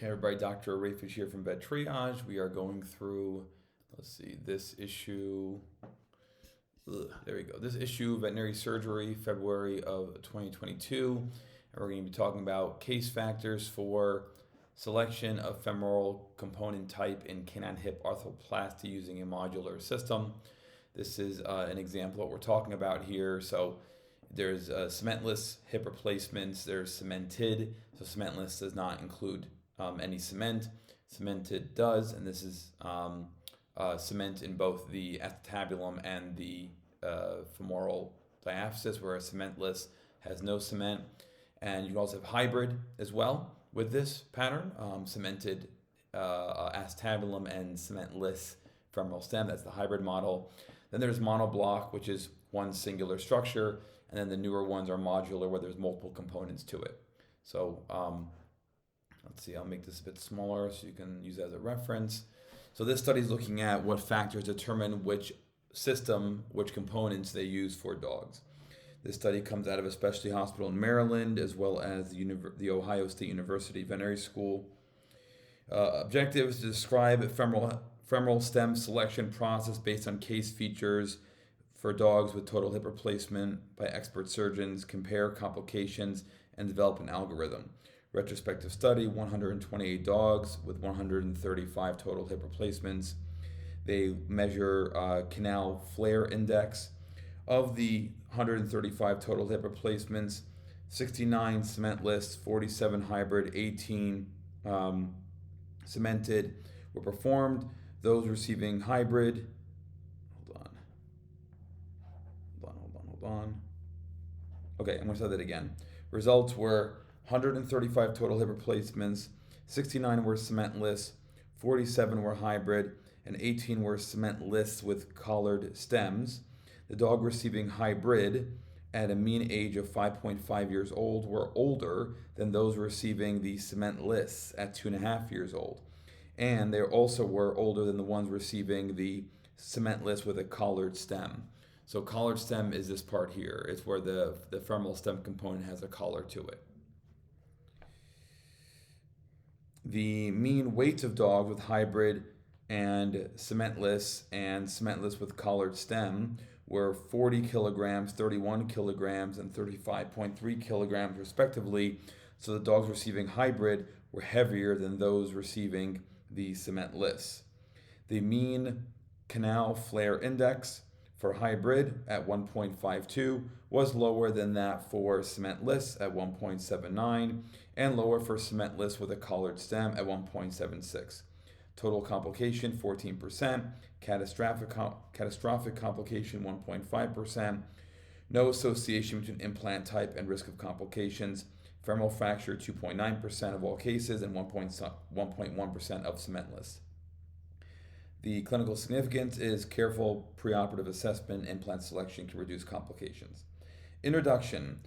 Okay, everybody, Dr. Rafish here from Vet Triage. We are going through, this issue. There we go. This issue, Veterinary Surgery, February of 2022. And we're going to be talking about case factors for selection of femoral component type in canine hip arthroplasty using a modular system. This is an example of what we're talking about here. So there's cementless hip replacements. There's cemented. So cementless does not include any cement. Cemented does, and this is cement in both the acetabulum and the femoral diaphysis, whereas cementless has no cement. And you can also have hybrid as well with this pattern, cemented acetabulum and cementless femoral stem. That's the hybrid model. Then there's monoblock, which is one singular structure, and then the newer ones are modular, where there's multiple components to it. So let's see, I'll make this a bit smaller so you can use it as a reference. So this study is looking at what factors determine which system, which components they use for dogs. This study comes out of a specialty hospital in Maryland, as well as the Ohio State University Veterinary School. Objectives to describe a femoral stem selection process based on case features for dogs with total hip replacement by expert surgeons, compare complications, and develop an algorithm. Retrospective study, 128 dogs with 135 total hip replacements. They measure canal flare index. Of the 135 total hip replacements, 69 cementless, 47 hybrid, 18 cemented were performed. Those receiving hybrid, hold on. Okay, I'm going to say that again. Results were 135 total hip replacements, 69 were cementless, 47 were hybrid, and 18 were cementless with collared stems. The dog receiving hybrid at a mean age of 5.5 years old were older than those receiving the cementless at 2.5 years old. And they also were older than the ones receiving the cementless with a collared stem. So collared stem is this part here. It's where the femoral stem component has a collar to it. The mean weights of dogs with hybrid and cementless with collared stem were 40 kilograms, 31 kilograms, and 35.3 kilograms respectively. So the dogs receiving hybrid were heavier than those receiving the cementless. The mean canal flare index for hybrid at 1.52 was lower than that for cementless at 1.79 and lower for cementless with a collared stem at 1.76. Total complication 14%, catastrophic complication 1.5%, no association between implant type and risk of complications, femoral fracture 2.9% of all cases and 1.1% of cementless. The clinical significance is careful preoperative assessment. Implant selection can reduce complications. Introduction.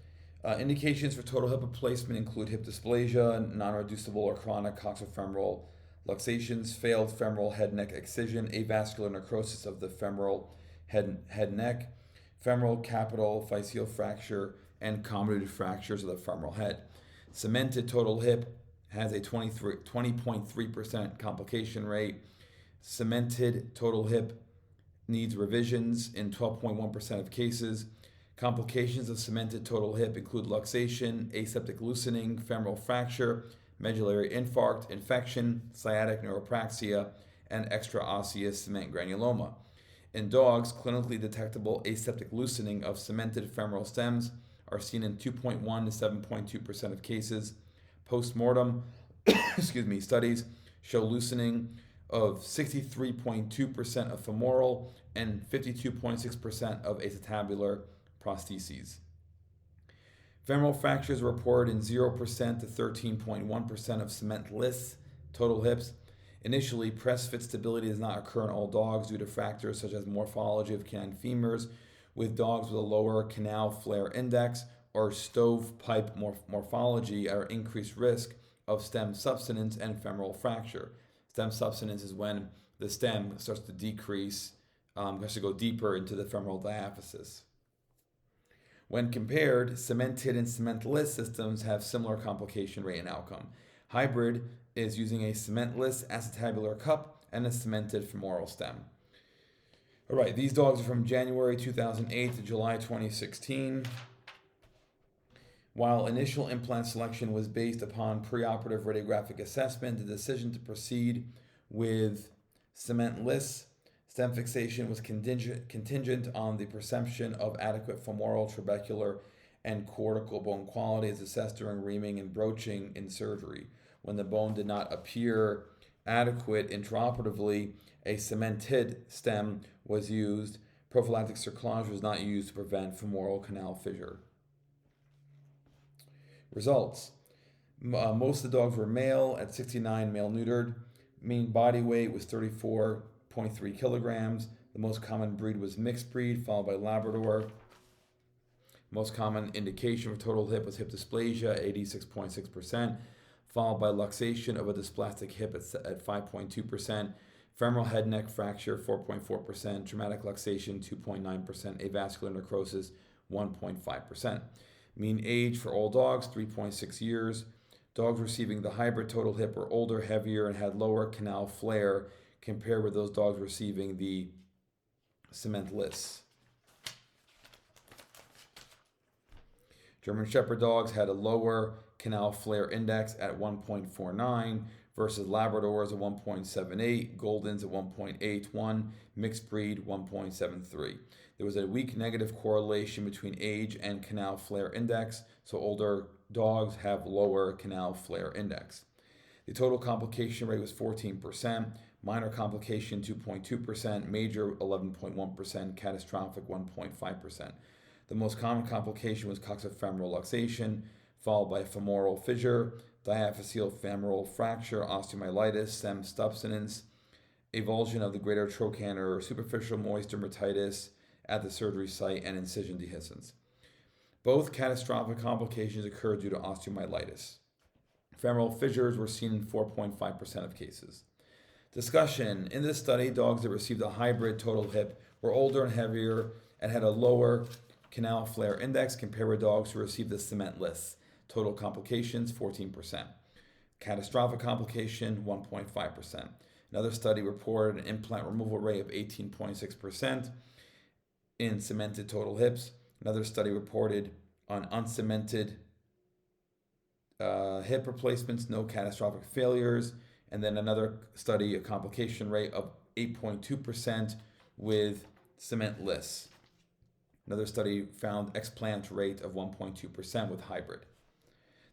Indications for total hip replacement include hip dysplasia, non-reducible or chronic coxofemoral luxations, failed femoral head-neck excision, avascular necrosis of the femoral head-neck, femoral capital physeal fracture, and convoluted fractures of the femoral head. Cemented total hip has a 20.3% complication rate. Cemented total hip needs revisions in 12.1% of cases. Complications of cemented total hip include luxation, aseptic loosening, femoral fracture, medullary infarct, infection, sciatic neuropraxia, and extraosseous cement granuloma. In dogs, clinically detectable aseptic loosening of cemented femoral stems are seen in 2.1 to 7.2% of cases. Post-mortem studies show loosening of 63.2% of femoral and 52.6% of acetabular prostheses. Femoral fractures are reported in 0% to 13.1% of cementless total hips. Initially, press-fit stability does not occur in all dogs due to factors such as morphology of canine femurs, with dogs with a lower canal flare index or stovepipe morphology are increased risk of stem subsidence and femoral fracture. Stem subsidence is when the stem starts to decrease, has to go deeper into the femoral diaphysis. When compared, cemented and cementless systems have similar complication rate and outcome. Hybrid is using a cementless acetabular cup and a cemented femoral stem. All right, these dogs are from January 2008 to July 2016. While initial implant selection was based upon preoperative radiographic assessment, the decision to proceed with cementless stem fixation was contingent on the perception of adequate femoral, trabecular, and cortical bone quality as assessed during reaming and broaching in surgery. When the bone did not appear adequate intraoperatively, a cemented stem was used. Prophylactic cerclage was not used to prevent femoral canal fissure. Results. Most of the dogs were male at 69, male neutered. Mean body weight was 34.3 kilograms. The most common breed was mixed breed, followed by Labrador. Most common indication for total hip was hip dysplasia, 86.6%, followed by luxation of a dysplastic hip at 5.2%, femoral head neck fracture, 4.4%, traumatic luxation, 2.9%, avascular necrosis, 1.5%. Mean age for all dogs, 3.6 years. Dogs receiving the hybrid total hip were older, heavier, and had lower canal flare compared with those dogs receiving the cementless. German Shepherd dogs had a lower canal flare index at 1.49 versus Labradors at 1.78, Goldens at 1.81, mixed breed 1.73. There was a weak negative correlation between age and canal flare index, so older dogs have lower canal flare index. The total complication rate was 14%, minor complication 2.2%, major 11.1%, catastrophic 1.5%. The most common complication was coxofemoral luxation, followed by femoral fissure, diaphyseal femoral fracture, osteomyelitis, stem subsidence, avulsion of the greater trochanter, superficial moist dermatitis at the surgery site, and incision dehiscence. Both catastrophic complications occurred due to osteomyelitis. Femoral fissures were seen in 4.5% of cases. Discussion. In this study, dogs that received a hybrid total hip were older and heavier and had a lower canal flare index compared with dogs who received the cementless. Total complications, 14%. Catastrophic complication, 1.5%. Another study reported an implant removal rate of 18.6% in cemented total hips. Another study reported on uncemented hip replacements, no catastrophic failures. And then another study, a complication rate of 8.2% with cementless. Another study found explant rate of 1.2% with hybrid.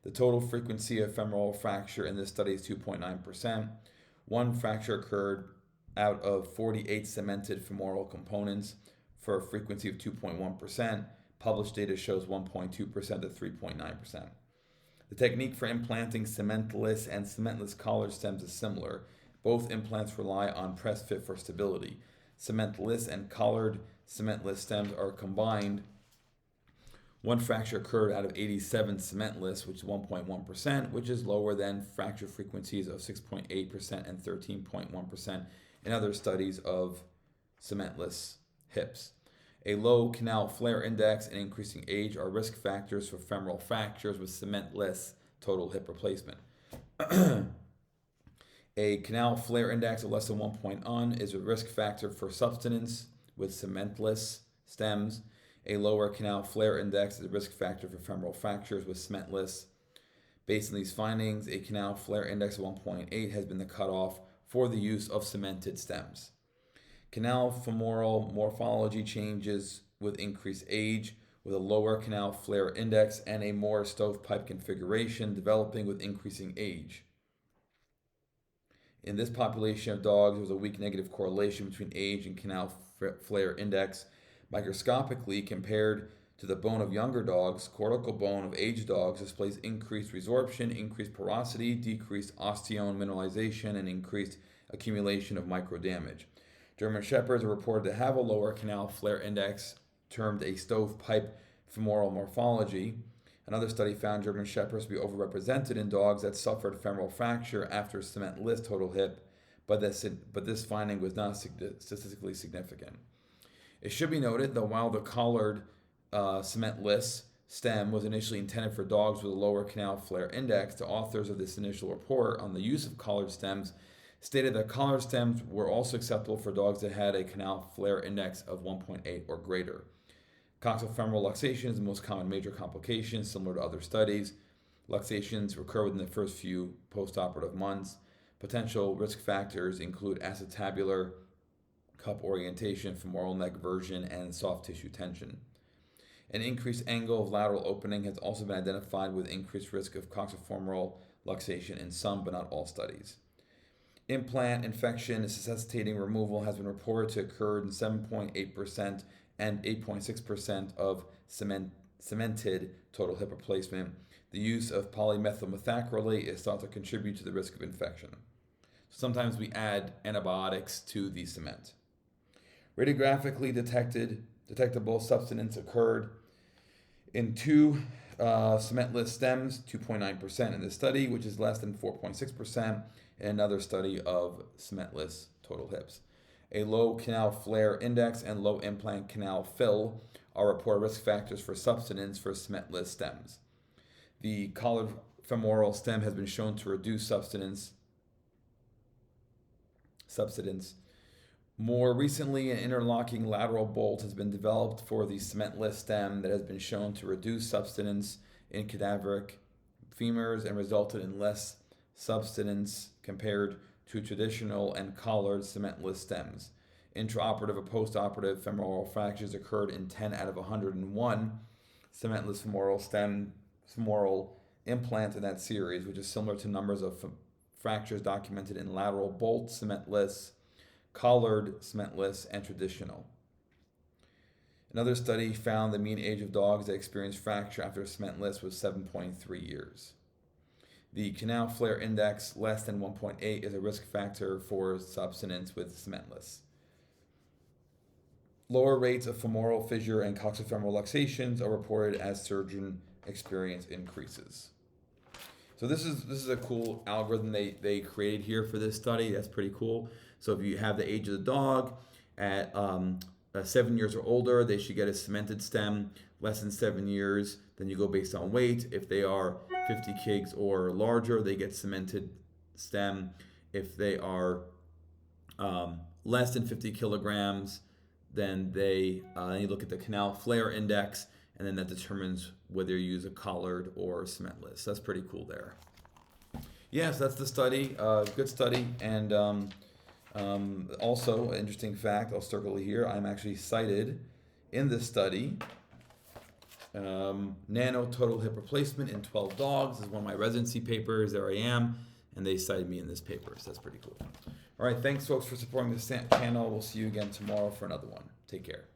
The total frequency of femoral fracture in this study is 2.9%. One fracture occurred out of 48 cemented femoral components for a frequency of 2.1%. Published data shows 1.2% to 3.9%. The technique for implanting cementless and cementless collared stems is similar. Both implants rely on press fit for stability. Cementless and collared cementless stems are combined. One fracture occurred out of 87 cementless, which is 1.1%, which is lower than fracture frequencies of 6.8% and 13.1% in other studies of cementless hips. A low canal flare index and increasing age are risk factors for femoral fractures with cementless total hip replacement. A canal flare index of less than 1.1 is a risk factor for subsidence with cementless stems. A lower canal flare index is a risk factor for femoral fractures with cementless. Based on these findings, a canal flare index of 1.8 has been the cutoff for the use of cemented stems. Canal femoral morphology changes with increased age, with a lower canal flare index and a more stovepipe configuration developing with increasing age. In this population of dogs, there was a weak negative correlation between age and canal flare index. Microscopically, compared to the bone of younger dogs, cortical bone of aged dogs displays increased resorption, increased porosity, decreased osteone mineralization, and increased accumulation of microdamage. German Shepherds are reported to have a lower canal flare index, termed a stovepipe femoral morphology. Another study found German Shepherds to be overrepresented in dogs that suffered femoral fracture after cementless total hip, but this finding was not statistically significant. It should be noted that while the collared cementless stem was initially intended for dogs with a lower canal flare index, the authors of this initial report on the use of collared stems stated that collared stems were also acceptable for dogs that had a canal flare index of 1.8 or greater. Coxofemoral luxation is the most common major complication, similar to other studies. Luxations recur within the first few postoperative months. Potential risk factors include acetabular cup orientation, femoral neck version, and soft tissue tension. An increased angle of lateral opening has also been identified with increased risk of coxofemoral luxation in some but not all studies. Implant infection necessitating removal has been reported to occur in 7.8% and 8.6% of cemented total hip replacement. The use of polymethylmethacrylate is thought to contribute to the risk of infection. Sometimes we add antibiotics to the cement. Radiographically detectable subsidence occurred in two cementless stems, 2.9% in this study, which is less than 4.6% in another study of cementless total hips. A low canal flare index and low implant canal fill are reported risk factors for subsidence for cementless stems. The collared femoral stem has been shown to reduce subsidence. More recently, an interlocking lateral bolt has been developed for the cementless stem that has been shown to reduce subsidence in cadaveric femurs and resulted in less subsidence compared to traditional and collared cementless stems. Intraoperative or postoperative femoral fractures occurred in 10 out of 101 cementless femoral implants in that series, which is similar to numbers of fractures documented in lateral bolt cementless, collared cementless, and traditional. Another study found the mean age of dogs that experienced fracture after cementless was 7.3 years. The canal flare index less than 1.8 is a risk factor for subsidence with cementless. Lower rates of femoral fissure and coxofemoral luxations are reported as surgeon experience increases. So this is a cool algorithm they created here for this study. That's pretty cool. So if you have the age of the dog at 7 years or older, they should get a cemented stem. Less than 7 years, then you go based on weight. If they are 50 kgs or larger, they get cemented stem. If they are less than 50 kilograms, then you look at the canal flare index, and then that determines whether you use a collared or cementless. That's pretty cool there. Yes, that's the study. Good study. And also, interesting fact, I'll circle it here. I'm actually cited in this study. Nano total hip replacement in 12 dogs is one of my residency papers. There I am. And they cited me in this paper. So that's pretty cool. All right. Thanks, folks, for supporting this channel. We'll see you again tomorrow for another one. Take care.